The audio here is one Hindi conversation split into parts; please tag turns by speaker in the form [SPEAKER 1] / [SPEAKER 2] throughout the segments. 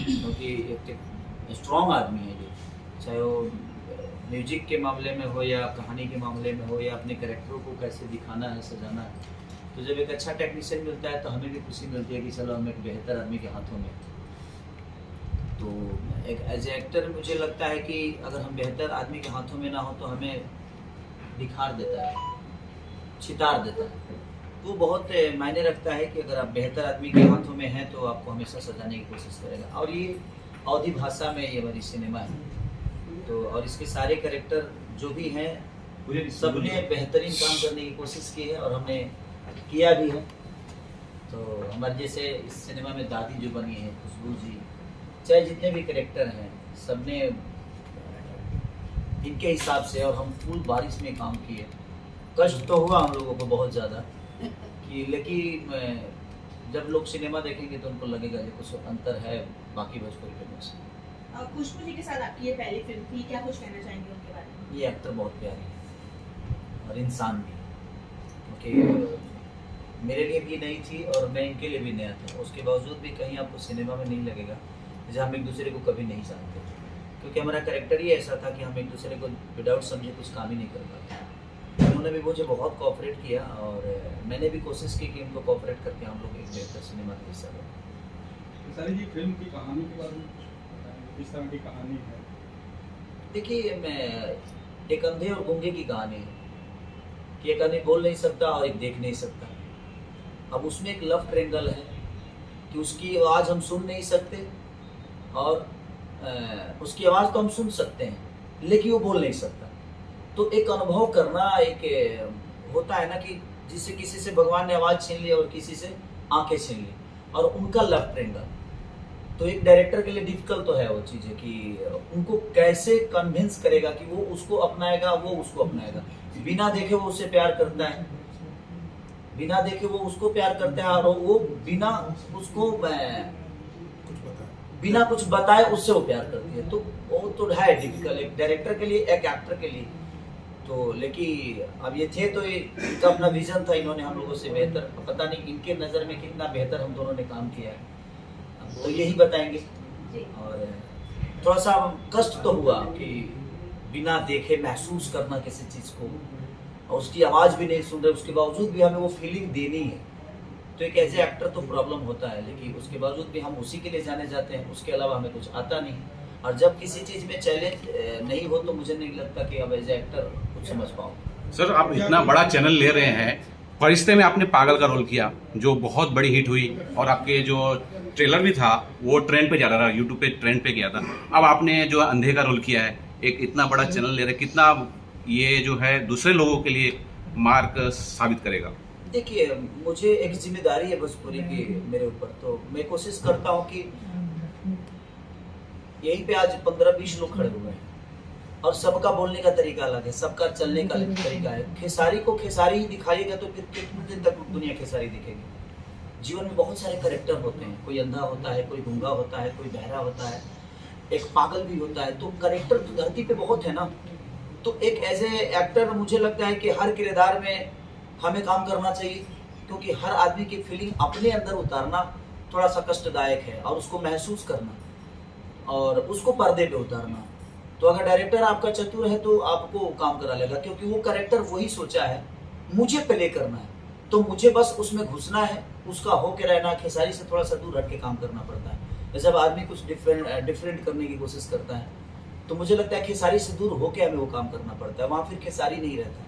[SPEAKER 1] क्योंकि एक स्ट्रॉन्ग आदमी है ये, चाहे वो म्यूजिक के मामले में हो या कहानी के मामले में हो या अपने कैरेक्टरों को कैसे दिखाना है, सजाना है। तो जब एक अच्छा टेक्नीशियन मिलता है तो हमें भी खुशी मिलती है कि चलो हम एक बेहतर आदमी के हाथों में। तो एक एज ए एक्टर मुझे लगता है कि अगर हम बेहतर आदमी के हाथों में ना हो तो हमें निखार देता है, चितार देता है। वो बहुत मायने रखता है कि अगर आप बेहतर आदमी के हाथों में हैं तो आपको हमेशा सजाने की कोशिश करेगा। और ये अवधी भाषा में ये हमारी सिनेमा है, तो और इसके सारे कैरेक्टर जो भी हैं सबने बेहतरीन काम करने की कोशिश की है और हमने किया भी है। तो हमारे जैसे इस सिनेमा में दादी जो बनी है, खुशबू जी, चाहे जितने भी कैरेक्टर हैं सबने इनके हिसाब से, और हम फुल बारिश में काम किए। कष्ट तो हुआ हम लोगों को बहुत ज़्यादा कि, लेकिन जब लोग सिनेमा देखेंगे तो उनको लगेगा कि कुछ अंतर है बाकी भोजपुरी फिल्मों से।
[SPEAKER 2] खुशबू जी के साथ आपकी ये पहली फिल्म थी, क्या कुछ कहना चाहेंगे उनके बारे में?
[SPEAKER 1] ये एक्टर बहुत प्यारी है और इंसान भी, क्योंकि मेरे लिए भी नई थी और मैं इनके लिए भी नया था। उसके बावजूद भी कहीं आपको सिनेमा में नहीं लगेगा जैसे हम एक दूसरे को कभी नहीं जानते, क्योंकि हमारा कैरेक्टर ही ऐसा था कि हम एक दूसरे को विदाउट समझे कुछ काम ही नहीं कर पाते। उन्होंने भी मुझे बहुत कोऑपरेट किया और मैंने भी कोशिश की कि उनको कोऑपरेट करके हम लोग एक बेहतर सिनेमा का हिस्सा बने।
[SPEAKER 3] सर जी फिल्म की कहानी के बारे में किस तरह की कहानी है?
[SPEAKER 1] देखिए, मैं एक अंधे और गूंगे की कहानी है कि एक आदमी बोल नहीं सकता और एक देख नहीं सकता। अब उसमें एक लव ट्रायंगल है कि उसकी आवाज़ हम सुन नहीं सकते और उसकी आवाज़ तो हम सुन सकते हैं लेकिन वो बोल नहीं सकता। तो एक अनुभव करना एक होता है ना कि जिससे किसी से भगवान ने आवाज़ छीन ली और किसी से आंखें छीन ली, और उनका लव ट्रायंगल। तो एक डायरेक्टर के लिए डिफिकल्ट तो है वो चीज़ है कि उनको कैसे कन्विंस करेगा कि वो उसको अपनाएगा, वो उसको अपनाएगा। बिना देखे वो उससे प्यार करता है, बिना देखे वो उसको प्यार करता है, और वो बिना उसको बिना कुछ बताए उससे वो प्यार करती है। तो वो तो है डिफिकल्ट एक डायरेक्टर के लिए, एक एक्टर के लिए। तो लेकिन अब ये थे तो इनका अपना विजन था, इन्होंने हम लोगों से बेहतर, पता नहीं इनके नज़र में कितना बेहतर हम दोनों ने काम किया है तो यही बताएंगे। और थोड़ा सा कष्ट तो हुआ कि बिना देखे महसूस करना किसी चीज़ को, और उसकी आवाज़ भी नहीं सुन रहे, उसके बावजूद भी हमें वो फीलिंग देनी है। तो एक एज ए एक्टर तो प्रॉब्लम होता है, लेकिन उसके बावजूद भी हम उसी के लिए जाने जाते हैं, उसके अलावा हमें कुछ आता नहीं। और जब किसी चीज़ में चैलेंज नहीं हो तो मुझे नहीं लगता कि अब एज ए एक्टर कुछ समझ पाऊँ।
[SPEAKER 4] सर, आप इतना बड़ा चैनल ले रहे हैं, फरिश्ते में आपने पागल का रोल किया जो बहुत बड़ी हिट हुई, और आपके जो ट्रेलर भी था वो ट्रेंड पे जा रहा था, यूट्यूब पे ट्रेंड पे गया था। अब आपने जो अंधे का रोल किया है, एक इतना बड़ा चैनल ले रहे हैं, कितना ये जो है दूसरे लोगों के लिए मार्क साबित करेगा?
[SPEAKER 1] देखिए, मुझे एक जिम्मेदारी है भोजपुरी की मेरे ऊपर, तो मैं कोशिश करता हूँ कि यहीं पे आज 15-20 लोग खड़े हुए हैं और सबका बोलने का तरीका अलग है, सबका चलने का तरीका है। खेसारी को खेसारी ही दिखाइएगा तो फिर कितने दिन तक दुनिया खेसारी दिखेगी। जीवन में बहुत सारे कैरेक्टर होते हैं, कोई अंधा होता है, कोई गूंगा होता है, कोई बहरा होता है, एक पागल भी होता है। तो कैरेक्टर तो धरती पे बहुत है ना। तो एक एज ए एक्टर मुझे लगता है कि हर किरदार में हमें काम करना चाहिए, क्योंकि हर आदमी की फीलिंग अपने अंदर उतारना थोड़ा सा कष्टदायक है, और उसको महसूस करना और उसको पर्दे पे उतारना। तो अगर डायरेक्टर आपका चतुर है तो आपको काम करा लेगा, क्योंकि वो कैरेक्टर वही सोचा है, मुझे प्ले करना है, तो मुझे बस उसमें घुसना है, उसका होके रहना। खेसारी से थोड़ा सा दूर हट के काम करना पड़ता है। जब आदमी कुछ डिफरेंट करने की कोशिश करता है तो मुझे लगता है खेसारी से दूर होके हमें वो काम करना पड़ता है, वहाँ फिर खेसारी नहीं रहता।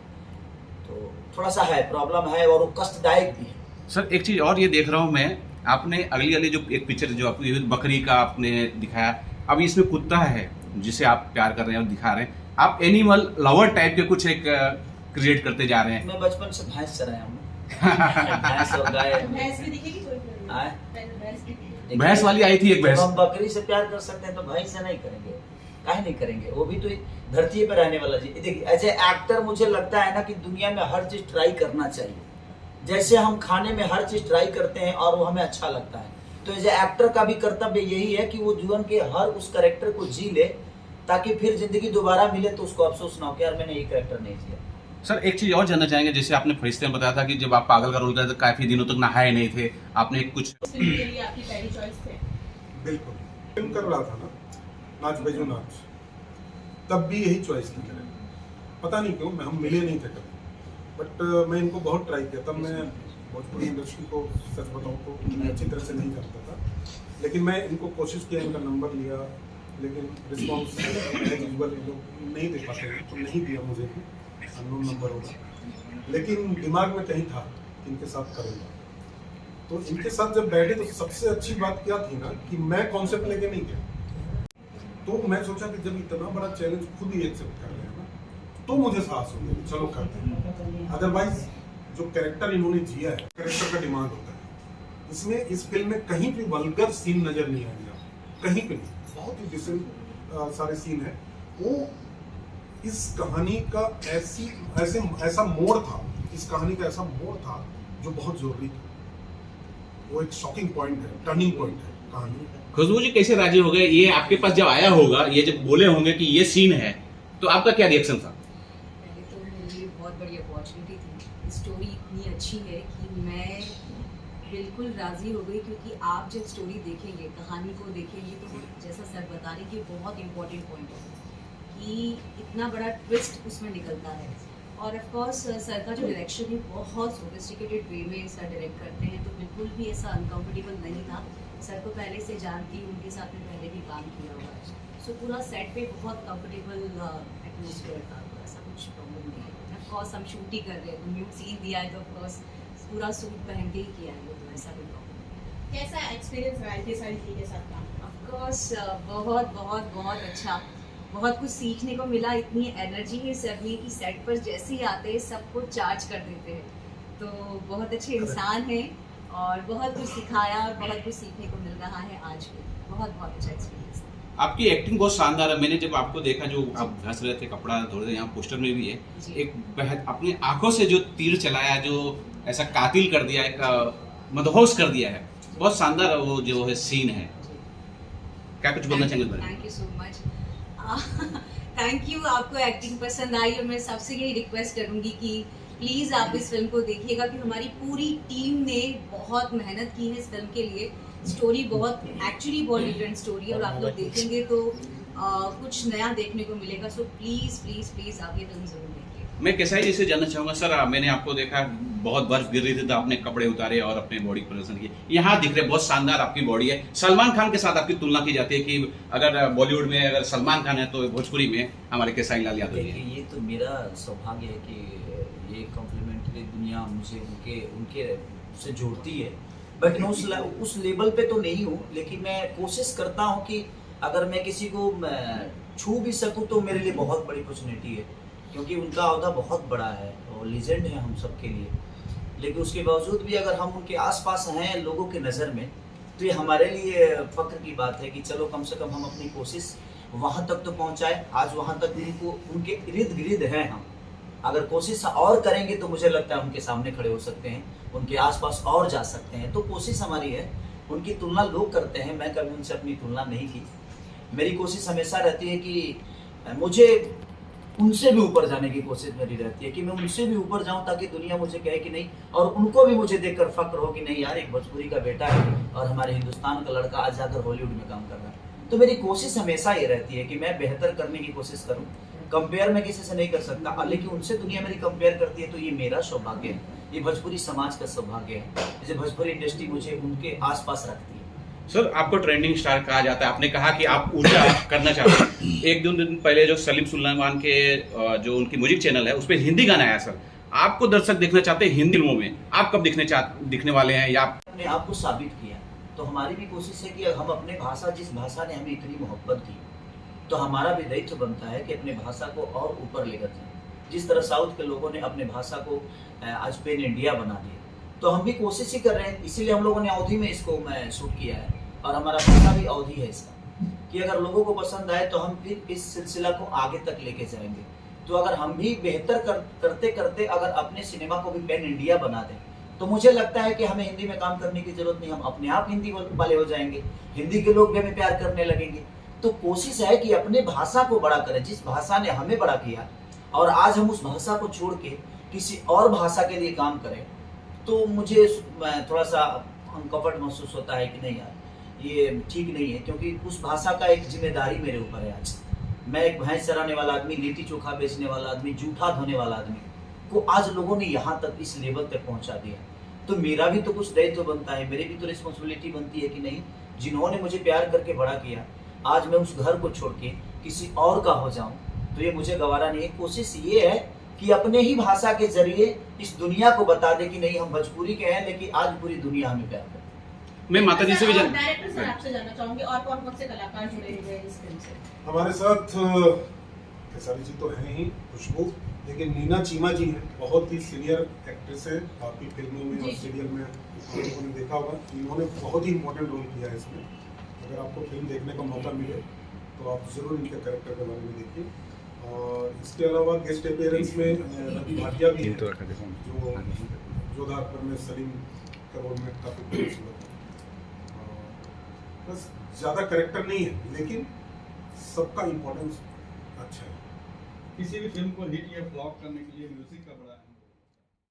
[SPEAKER 1] तो थोड़ा सा है, प्रॉब्लम है, और वो कष्टदायक भी है।
[SPEAKER 4] सर, एक चीज़ और ये देख रहा हूँ मैं, आपने अगली वाली जो एक पिक्चर जो आपकी बकरी का आपने दिखाया, अभी इसमें कुत्ता है जिसे आप प्यार कर रहे हैं और दिखा रहे हैं। आप एनिमल लवर टाइप के कुछ एक क्रिएट करते जा रहे हैं।
[SPEAKER 1] मैं बचपन से भैंस चराया हूँ। भैंस और गाय।
[SPEAKER 2] भैंस भी दिखेगी कोई फिल्म में?
[SPEAKER 4] भैंस वाली आई थी एक भैंस।
[SPEAKER 1] हम बकरी से प्यार कर सकते हैं तो भाई से नहीं करेंगे, काहे नहीं करेंगे? वो भी तो धरती पर रहने वाला जी। देखिए, ऐसे एक्टर मुझे लगता है ना कि दुनिया में हर चीज ट्राई करना चाहिए। जैसे हम खाने में हर चीज ट्राई करते हैं और वो हमें अच्छा लगता है, तो एज एक्टर का भी कर्तव्य यही है कि वो जीवन के हर उस कैरेक्टर को जी ले, ताकि फिर जिंदगी दोबारा मिले तो उसको अफसोस ना हो कि यार मैंने ये कैरेक्टर नहीं जिया।
[SPEAKER 4] सर, एक चीज और जानना चाहेंगे, जैसे आपने फरिश्ते में बताया था कि जब आप पागल का रोल करते थे काफी दिनों तक नहाए नहीं थे, आपने कुछ
[SPEAKER 2] फिल्म के लिए आपकी पहली चॉइस थे?
[SPEAKER 3] बिल्कुल।
[SPEAKER 5] फिल्म कर रहा था ना, नाच बेजो नाच, तब भी यही चॉइस थी मेरे। पता नहीं क्यों हम मिले नहीं थे कभी, बट मैं इनको बहुत ट्राई किया। तब मैं भोजपुरी इंडस्ट्री को सच बताऊँ तो मैं अच्छी तरह से नहीं जानता था, लेकिन मैं इनको कोशिश किया, इनका नंबर लिया, लेकिन रिस्पॉन्स एज यूजुअल लोग नहीं दे पाते हैं, तो नहीं दिया मुझे भी, अननोन नंबर होगा। लेकिन दिमाग में कहीं था कि इनके साथ करूँगा। तो इनके साथ जब बैठे तो सबसे अच्छी बात क्या थी ना कि मैं कॉन्सेप्ट लेके नहीं गया। तो मैं सोचा कि जब इतना बड़ा चैलेंज खुद ही एक्सेप्ट कर लिया ना, तो मुझे साहस हो गया, चलो करते हैं। अदरवाइज जो कैरेक्टर इन्होंने जिया है, कैरेक्टर का डिमांड होता है। इसमें इस फिल्म में कहीं भी वल्गर सीन नजर नहीं आएंगे आपको, कहीं पे नहीं। बहुत ही डिसेंट सारे सीन है। वो इस कहानी का ऐसा मोड़ था, इस कहानी का ऐसा मोड़ था जो बहुत जरूरी था। वो एक शॉकिंग पॉइंट है, टर्निंग पॉइंट है कहानी।
[SPEAKER 4] खुशबू जी कैसे राजी हो गए? ये आपके पास जब आया होगा, ये जब बोले होंगे कि ये सीन है, तो आपका क्या रिएक्शन था?
[SPEAKER 6] पहले तो मेरे लिए बहुत बड़ी अपॉर्चुनिटी थी। स्टोरी इतनी अच्छी है कि मैं बिल्कुल राज़ी हो गई, क्योंकि आप जब स्टोरी देखेंगे, कहानी को देखेंगे, तो जैसा सर बता रहे कि बहुत इम्पोर्टेंट पॉइंट है कि इतना बड़ा ट्विस्ट उसमें निकलता है। और ऑफ कोर्स सर का जो डायरेक्शन है बहुत सोफिस्टिकेटेड वे में सर डायरेक्ट करते हैं, तो बिल्कुल भी ऐसा अनकम्फर्टेबल नहीं था। सर को पहले से जानती हूँ, उनके साथ में पहले भी काम किया हुआ, सो पूरा सेट पे बहुत कंफर्टेबल एटमॉस्फेयर था, तो ऐसा कुछ प्रॉब्लम नहीं है। ऑफ कोर्स हम शूट ही कर रहे हैं, तो न्यू सीन दिया है तो ऑफ कोर्स पूरा सूट पहन के ही किया है, तो ऐसा कोई प्रॉब्लम नहीं।
[SPEAKER 2] कैसा एक्सपीरियंस रहा है सारी चीज़ के साथ काम?
[SPEAKER 6] ऑफ कोर्स बहुत बहुत बहुत अच्छा, बहुत कुछ सीखने को मिला। इतनी एनर्जी है सर में कि सेट पर जैसे ही आते हैं सबको चार्ज कर देते हैं, तो बहुत अच्छे इंसान हैं और बहुत कुछ सिखाया और बहुत कुछ सीखने को मिल रहा है आज भी। बहुत बहुत अच्छा एक्सपीरियंस।
[SPEAKER 4] आपकी एक्टिंग बहुत शानदार है। मैंने जब आपको देखा, जो आप घस रहे थे कपड़ा धो रहे थे, यहाँ पोस्टर में भी है,
[SPEAKER 6] जी।
[SPEAKER 4] एक अपनी आंखों से जो तीर चलाया, जो ऐसा कातिल कर दिया, एक मदहोश कर दिया है, बहुत शानदार वो जो है सीन है। क्या कुछ बोलना चाहेंगे?
[SPEAKER 6] Thank you so much. Thank you, आपको एक्टिंग पसंद आई और मैं सबसे यही रिक्वेस्ट करूंगी कि प्लीज़ आप इस फिल्म को देखिएगा, कि हमारी पूरी टीम ने बहुत मेहनत की है इस फिल्म के लिए। स्टोरी बहुत एक्चुअली बहुत डिफरेंट स्टोरी है, और आप लोग देखेंगे तो कुछ नया देखने को मिलेगा। सो प्लीज़ प्लीज़ प्लीज़ आप ये फिल्म ज़रूर देखिए।
[SPEAKER 4] मैं कैसा ही इसे जानना चाहूँगा सर, मैंने आपको देखा बहुत बर्फ गिर रही थी तो आपने कपड़े उतारे और अपने बॉडी प्रदर्शन किए। यहाँ दिख रहे बहुत शानदार आपकी बॉडी है। सलमान खान के साथ आपकी तुलना की जाती है कि अगर बॉलीवुड में अगर सलमान खान है तो भोजपुरी में हमारे केसारी लाल यादव जी हैं।
[SPEAKER 1] ये तो मेरा सौभाग्य है कि ये कॉम्प्लीमेंट्री दुनिया मुझे उनके से जोड़ती है। बट मैं उस लेवल पे तो नहीं हूँ, लेकिन मैं कोशिश करता हूँ कि अगर मैं किसी को छू भी सकूँ तो मेरे लिए बहुत बड़ी अपॉर्चुनिटी है, क्योंकि उनका अहदा बहुत बड़ा है और लीजेंड है हम सबके लिए। लेकिन उसके बावजूद भी अगर हम उनके आसपास हैं लोगों की नज़र में, तो ये हमारे लिए फख्र की बात है कि चलो कम से कम हम अपनी कोशिश वहाँ तक तो पहुँचाए। आज वहाँ तक उनके इर्द गिर्द हैं हम। अगर कोशिश और करेंगे तो मुझे लगता है उनके सामने खड़े हो सकते हैं, उनके आसपास और जा सकते हैं। तो कोशिश हमारी है। उनकी तुलना लोग करते हैं, मैं कभी उनसे अपनी तुलना नहीं की। मेरी कोशिश हमेशा रहती है कि मुझे उनसे भी ऊपर जाने की कोशिश मेरी रहती है, कि मैं उनसे भी ऊपर जाऊं ताकि दुनिया मुझे कहे कि नहीं, और उनको भी मुझे देखकर फक्र हो कि नहीं यार, एक भोजपुरी का बेटा है और हमारे हिंदुस्तान का लड़का आज जाकर हॉलीवुड में काम कर रहा है। तो मेरी कोशिश हमेशा ये रहती है कि मैं बेहतर करने की कोशिश करूं। कंपेयर मैं किसी से नहीं कर सकता, लेकिन उनसे दुनिया मेरी कंपेयर करती है तो ये मेरा सौभाग्य है, ये भोजपुरी समाज का सौभाग्य है, जैसे भोजपुरी इंडस्ट्री मुझे उनके आसपास रखती है।
[SPEAKER 4] सर, आपको ट्रेंडिंग स्टार कहा जाता है। आपने कहा कि आप ऊर्जा करना चाहते हैं। एक दो दिन पहले जो सलीम सुलेमान के जो उनकी म्यूजिक चैनल है, उस पर हिंदी गाना आया। सर, आपको दर्शक देखना चाहते हैं हिंदी फिल्मों में, आप कब दिखने वाले हैं? या
[SPEAKER 1] अपने आप को साबित किया, तो हमारी भी कोशिश है कि हम अपने भाषा, जिस भाषा ने हमें इतनी मोहब्बत दी, तो हमारा भी दायित्व बनता है कि अपने भाषा को और ऊपर लेकर जाए। जिस तरह साउथ के लोगों ने अपने भाषा को आज पेन इंडिया बना दिया, तो हम भी कोशिश ही कर रहे हैं। इसीलिए हम लोगों ने अवधि में इसको शूट किया है, और हमारा भाषा भी अवधि है इसका, कि अगर लोगों को पसंद आए तो हम फिर इस सिलसिला को आगे तक लेके जाएंगे। तो अगर हम भी बेहतर करते करते अगर अपने सिनेमा को भी पेन इंडिया बना दें, तो मुझे लगता है कि हमें हिंदी में काम करने की जरूरत नहीं, हम अपने आप हिंदी वाले हो जाएंगे, हिंदी के लोग भी हमें प्यार करने लगेंगे। तो कोशिश है कि अपने भाषा को बड़ा करें, जिस भाषा ने हमें बड़ा किया, और आज हम उस भाषा को छोड़ के किसी और भाषा के लिए काम करें, तो मुझे थोड़ा सा अनकंफर्ट महसूस होता है कि नहीं यार, ये ठीक नहीं है, क्योंकि उस भाषा का एक जिम्मेदारी मेरे ऊपर है। आज मैं एक भैंस चराने वाला आदमी, लिट्टी चोखा बेचने वाला आदमी, जूठा धोने वाला आदमी को आज लोगों ने यहाँ तक इस लेवल तक पहुँचा दिया, तो मेरा भी तो कुछ दायित्व बनता है, मेरी भी तो रिस्पॉन्सिबिलिटी बनती है कि नहीं। जिन्होंने मुझे प्यार करके बड़ा किया, आज मैं उस घर को छोड़ के किसी और का हो जाऊं, तो ये मुझे गवारा नहीं है। कोशिश ये है कि अपने ही भाषा के जरिए इस दुनिया को बता दे कि नहीं, हम भोजपुरी के हैं, लेकिन आज पूरी दुनिया हमें प्यार करती है।
[SPEAKER 4] मैं माता जी से भी जान
[SPEAKER 2] डायरेक्टर सर आपसे जानना चाहूंगी, और कौन से कलाकार जुड़े हुए हैं इस फिल्म से?
[SPEAKER 5] हमारे साथ खेसारी जी तो हैं ही, खुशबू, लेकिन नीना चीमा जी हैं, बहुत ही सीनियर एक्ट्रेस है, आपकी फिल्मों में और सीरियल में आप लोगों ने देखा होगा। इन्होंने बहुत ही इम्पोर्टेंट रोल किया है इसमें। अगर आपको फिल्म देखने का मौका मिले तो आप ज़रूर इनके कैरेक्टर के बारे में देखिए। और इसके अलावा गेस्ट अपीयरेंस में रवि भाटिया भी हैं, जो जोधा अकबर में सलीम के रोल में काफ़ी खूबसूरत है। बस ज़्यादा कैरेक्टर नहीं है, लेकिन सबका इम्पोर्टेंस अच्छा है।
[SPEAKER 3] किसी भी फिल्म को हिट या फ्लॉप करने के लिए म्यूजिक का बड़ा